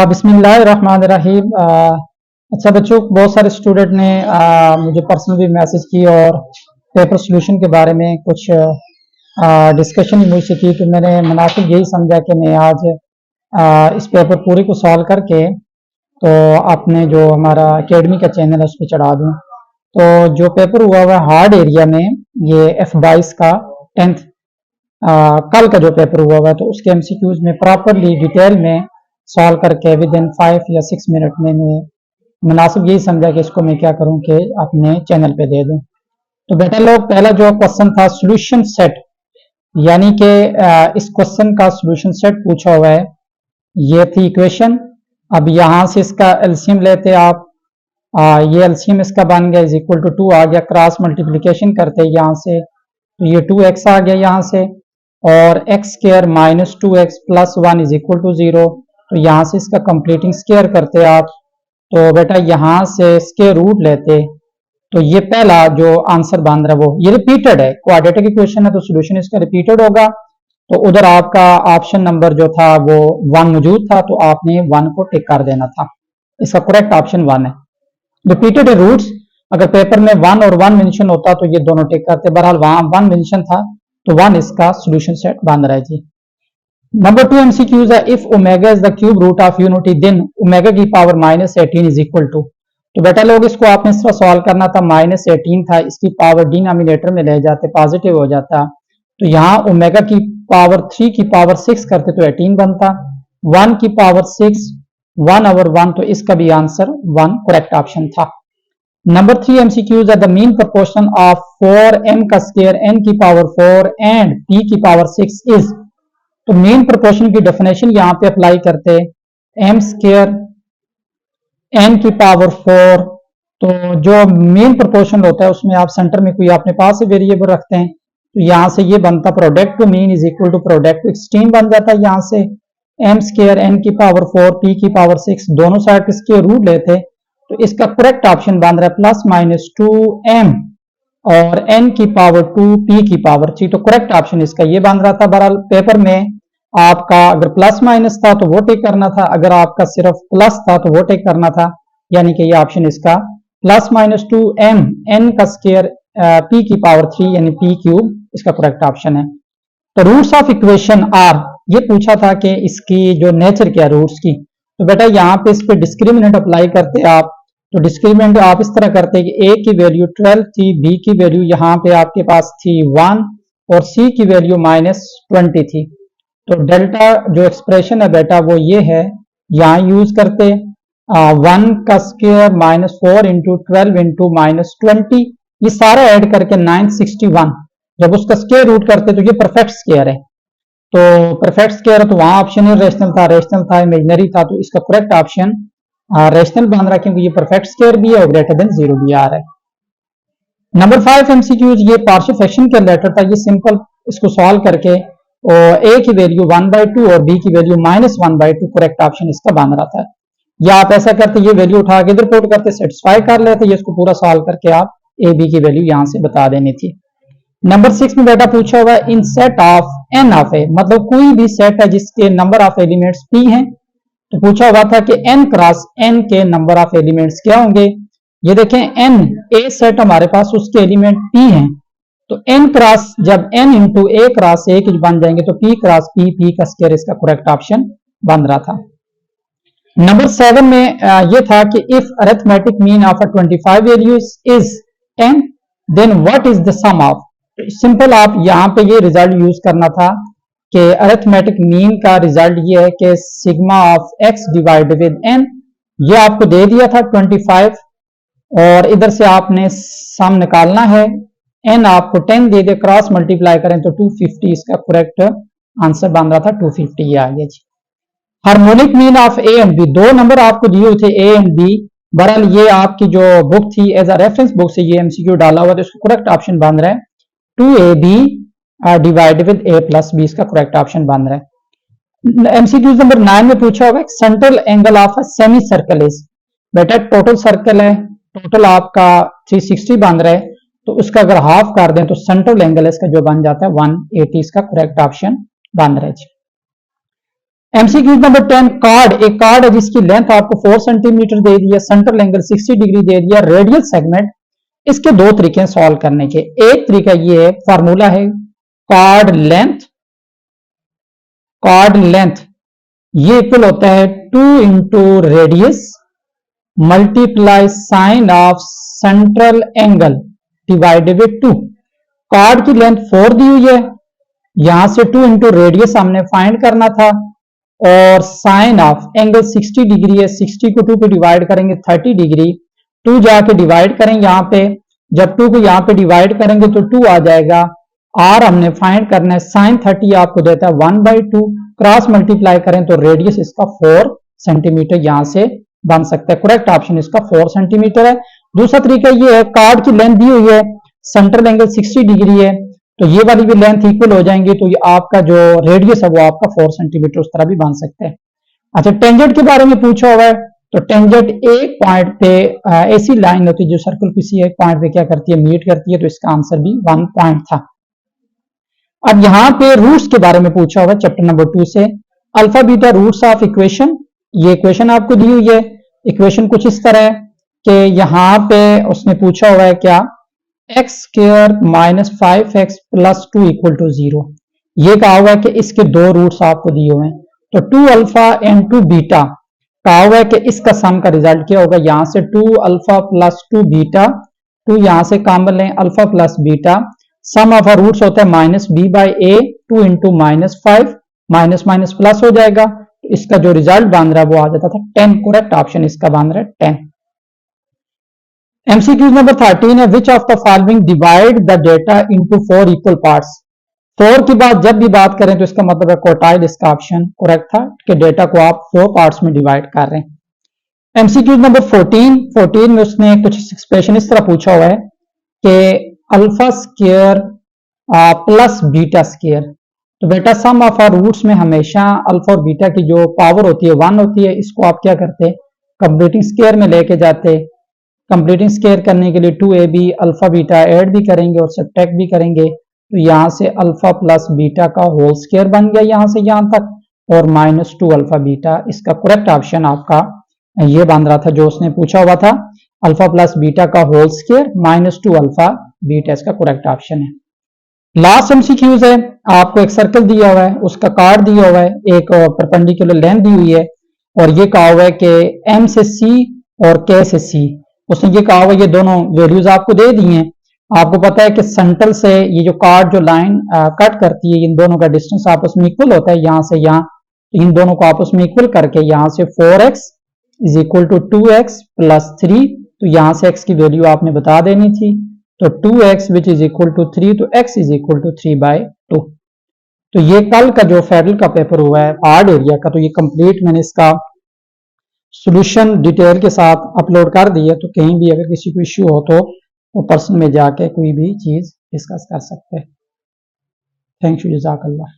बिस्मिल्लाहिर्रहमानिर्रहीम। अच्छा बच्चों, बहुत सारे स्टूडेंट ने मुझे पर्सनल भी मैसेज की और पेपर सोल्यूशन के बारे में कुछ डिस्कशन मुझसे की, तो मैंने मुनासिब यही समझा कि मैं आज इस पेपर पूरे को सॉल्व करके तो अपने जो हमारा एकेडमी का चैनल है उस पर चढ़ा दूँ। तो जो पेपर हुआ हुआ हार्ड एरिया में, ये F22 का 10th कल का जो पेपर हुआ हुआ है, तो उसके MCQs में प्रॉपरली डिटेल में सॉल्व करके विद इन 5 या 6 मिनट में मैं मुनासिब यही समझा कि इसको मैं क्या करूं कि अपने चैनल पे दे दूं। तो बेटा लोग, पहला जो क्वेश्चन था सॉल्यूशन सेट, यानी कि इस क्वेश्चन का सॉल्यूशन सेट पूछा हुआ है। ये थी इक्वेशन। अब यहां से इसका एलसीएम लेते आप, ये एलसीएम इसका बन गया इज इक्वल टू 2 आ गया, क्रॉस मल्टीप्लीकेशन करते यहां से तो ये 2x आ गया यहां से, और x square minus 2x plus 1 is equal to 0। तो यहां से इसका कंप्लीटिंग स्क्वायर करते आप, तो बेटा यहां से स्क्वायर रूट लेते, तो ये पहला जो आंसर बन रहा है वो ये रिपीटेड है, क्वाड्रेटिक इक्वेशन है तो सॉल्यूशन इसका रिपीटेड होगा। तो उधर आपका ऑप्शन नंबर जो था वो 1 मौजूद था, तो आपने 1 को टिक कर देना था। इसका करेक्ट ऑप्शन 1 है। रिपीटेड है रूट्स, अगर पेपर में 1 और 1 मेंशन होता तो ये दोनों टिक करते, बहरहाल वहां 1 मेंशन था तो 1 इसका सॉल्यूशन सेट बन रहा है जी। नंबर 2 MCQs है, if omega is the cube root of unity then omega की पावर -18 इज इक्वल टू। तो बेटा लोग, इसको आपने इस तरह सॉल्व करना था, -18 था, इसकी पावर डिनोमिनेटर में ले जाते, पॉजिटिव हो जाता, तो यहाँ ओमेगा की पावर 3 की पावर 6 करते तो 18 बनता, 1 की पावर 6 1 ओवर 1, तो इसका भी आंसर 1 करेक्ट ऑप्शन था। नंबर 3 MCQs है, the mean proportion of 4m का स्क्वायर n की पावर 4 एंड p की पावर 6 इज। तो मीन प्रोपोर्शन की डेफिनेशन यहां पे अप्लाई करते, m स्क्वायर n की पावर 4, तो जो मीन प्रोपोर्शन होता है उसमें आप सेंटर में कोई अपने पास से वेरिएबल रखते हैं, तो यहां से ये बनता product to mean is equal to product to extreme बन जाता है। यहां से m स्क्वायर n की पावर 4 p की पावर 6 दोनों साइड के स्क्वायर रूट लेते, तो इसका करेक्ट ऑप्शन बन रहा है प्लस माइनस 2m और n की पावर 2 p की पावर 3, तो करेक्ट ऑप्शन इसका ये बन रहा था। बहरहाल पेपर में आपका अगर प्लस माइनस था तो वो टिक करना था, अगर आपका सिर्फ प्लस था तो वो टिक करना था, यानी कि ये ऑप्शन इसका प्लस माइनस 2m n का स्क्वायर p की पावर 3 यानी p क्यूब इसका करेक्ट ऑप्शन है। तो रूट्स ऑफ इक्वेशन आर, ये पूछा था कि इसकी जो नेचर क्या है रूट्स की, तो बेटा यहाँ पे इस पे डिस्क्रिमिनेंट अप्लाई करते आप, तो डिस्क्रिमिनेंट आप इस तरह करते कि a की वैल्यू 12 थी, b की वैल्यू यहाँ पे आपके पास थी 1 और c की वैल्यू -20 थी। तो डेल्टा जो एक्सप्रेशन है बेटा वो ये है, यहाँ यूज करते 1 का स्क्वायर -4 इंटू 12 इंटू -20, ये सारा ऐड करके 961, जब उसका स्क्वायर रूट करते तो ये परफेक्ट स्क्वायर है। तो परफेक्ट स्क्वायर है तो वहां ऑप्शन रेशनल था, इमेजनरी था, तो इसका करेक्ट ऑप्शन रेशनल बन रहा है, क्योंकि ये परफेक्ट स्क्वायर भी है और ग्रेटर देन 0 भी आ रहा है। नंबर 5 MCQs, ये पार्शियल फ्रैक्शन का लेटर था, ये सिंपल इसको सॉल्व करके और a की वैल्यू 1/2 और b की वैल्यू -1/2 करेक्ट ऑप्शन इसका बन रहा था। या आप ऐसा करते, ये वैल्यू उठा के इधर पुट करते, सेटिस्फाई कर लेते, ये इसको पूरा सॉल्व करके आप a b की वैल्यू यहां से बता देनी थी। नंबर 6 में बेटा पूछा हुआ इन set of n of a, मतलब कोई भी सेट है जिसके नंबर ऑफ एलिमेंट्स p हैं, तो पूछा हुआ था कि n क्रॉस n के नंबर ऑफ एलिमेंट्स क्या होंगे। ये देखें n a सेट हमारे पास, उसके एलिमेंट p हैं, तो n क्रॉस जब n into a cross a की बन जाएंगे तो p क्रॉस p का स्क्वायर इसका करेक्ट ऑप्शन बन रहा था। नंबर 7 में ये था कि if arithmetic mean of 25 values is 10 then what is the sum of. Simple आप यहाँ पे ये रिजल्ट यूज करना था कि अरिथमेटिक मीन का रिजल्ट ये है कि sigma of x divide with n, ये आपको दे दिया था 25 और इधर से आपने सम निकालना है, n आपको 10 दे दे, क्रॉस मल्टीप्लाई करें तो 250 इसका करेक्ट आंसर बन रहा था, 250 आ गया जी। Harmonic mean of a and b, दो नंबर आपको दिए हुए थे a एंड b, बहरहाल ये आपकी जो बुक थी एज अ रेफरेंस बुक से ये MCQ डाला हुआ, तो इसका करेक्ट ऑप्शन बन रहा है 2ab divide with a plus b, इसका करेक्ट ऑप्शन बन रहा है। MCQ नंबर 9 में पूछा होगा central angle of a semi circle is, बेटा टोटल सर्कल है, टोटल आपका 360 बन रहा है, तो उसका अगर हाफ कर दें तो सेंट्रल एंगल इसका जो बन जाता है 180, इसका करेक्ट ऑप्शन बन रहा है। एमसीक्यूज नंबर 10, कार्ड, एक कार्ड है जिसकी लेंथ आपको 4 सेंटीमीटर दे दी है, सेंट्रल एंगल 60 डिग्री दे दिया, रेडियल सेगमेंट। इसके दो तरीके हैं सॉल्व करने के। एक तरीका ये है, फार्मूला है कार्ड लेंथ, कार्ड लेंथ ये इक्वल होता है 2 into radius multiply sine of central angle divided by 2। Chord की लेंथ 4 दी हुई है, यहां से 2 इंटू रेडियस हमने फाइंड करना था, और साइन ऑफ एंगल 60 डिग्री है, 60 को 2 पे डिवाइड करेंगे 30 डिग्री, 2 जाके डिवाइड करेंगे यहाँ पे, जब 2 को यहाँ पे डिवाइड करेंगे तो 2 आ जाएगा। आर हमने फाइंड करना है, साइन 30 आपको देता है 1/2, क्रॉस मल्टीप्लाई करें तो रेडियस इसका 4 सेंटीमीटर यहां से बन सकता है। करेक्ट ऑप्शन इसका 4 सेंटीमीटर है। दूसरा तरीका ये है, कार्ड की लेंथ दी हुई है, सेंट्रल एंगल 60 डिग्री है, तो ये वाली भी लेंथ इक्वल हो जाएंगी, तो ये आपका जो रेडियस है वो आपका 4 सेंटीमीटर उस तरह भी बन सकता है। अच्छा, टेंजेंट के बारे में पूछा हुआ है, तो टेंजेंट एक पॉइंट पे ऐसी लाइन होती है जो सर्कल किसी एक पॉइंट पे क्या करती है, मीट करती है, तो इसका आंसर भी 1 पॉइंट था। अब यहां पे रूट्स के बारे में पूछा हुआ है चैप्टर नंबर 2 से, alpha beta roots of equation. ये इक्वेशन आपको दी हुई है, इक्वेशन कुछ इस तरह है कि यहां पे उसने पूछा हुआ है क्या, x square minus 5x plus 2 equal to 0। ये कहा हुआ है कि इसके दो रूट्स आपको दिए हुए हैं, तो 2 अल्फा एंड 2 बीटा कहा हुआ है कि इसका सम का रिजल्ट क्या होगा, यहां से 2 अल्फा प्लस 2 बीटा, 2 यहां से कॉमन लें, alpha plus beta, sum of roots होता है minus b by a, 2 into minus 5, minus minus plus हो जाएगा, तो इसका जो रिजल्ट बन रहा है वो आ जाता था 10। करेक्ट ऑप्शन इसका बन रहा है 10। एमसीक्यू नंबर 13 है, which of the following divide the data into 4 equal parts. 4 की बात जब भी बात करें तो इसका मतलब है क्वार्टाइल, इसका ऑप्शन करेक्ट था कि डेटा को आप 4 पार्ट्स में डिवाइड कर रहे हैं। एमसीक्यू नंबर 14 में उसने कुछ एक्सप्रेशन इस तरह पूछा हुआ है कि alpha square plus beta square, तो बेटा सम ऑफ आर रूट्स में हमेशा अल्फा और बीटा की जो पावर होती है 1 होती है, इसको आप क्या करते, कंप्लीटिंग स्क्वायर में लेके जाते। कंप्लीटिंग स्क्वायर करने के लिए 2ab अल्फा बीटा ऐड भी करेंगे और सब्ट्रैक्ट भी करेंगे, तो यहां से अल्फा प्लस बीटा का होल स्क्वायर बन गया यहां से यहां तक, और माइनस 2 अल्फा बीटा। इसका करेक्ट ऑप्शन आपका ये बन रहा था जो उसने पूछा हुआ था, अल्फा प्लस बीटा का whole square minus 2 alpha beta, इसका करेक्ट ऑप्शन है। लास्ट एमसीक्यूज है, आपको एक सर्कल दिया हुआ है, उसका कार्ड दिया हुआ है, एक परपेंडिकुलर लेंथ दी हुई है, और ये कहा हुआ है कि एम से सी और के से सी, उसने ये कहा हुआ है ये दोनों वैल्यूज आपको दे दी हैं। आपको पता है कि सेंटर से ये जो कार्ड जो लाइन कट करती है, इन दोनों का डिस्टेंस आपस में इक्वल होता है, यहां से यहां, तो इन दोनों को आपस में इक्वल करके यहां से 4x is equal to 2x plus 3, तो यहां से x की वैल्यू आपने बता देनी थी, तो 2x which is equal to 3, तो x इज इक्वल टू 3/2। तो ये कल का जो फेडरल का पेपर हुआ है हार्ड एरिया का, तो ये कंप्लीट मैंने इसका सॉल्यूशन डिटेल के साथ अपलोड कर दिया, तो कहीं भी अगर किसी को इश्यू हो तो वो पर्सन में जाके कोई भी चीज डिस्कस कर सकते हैं। थैंक यू, जज़ाकल्लाह।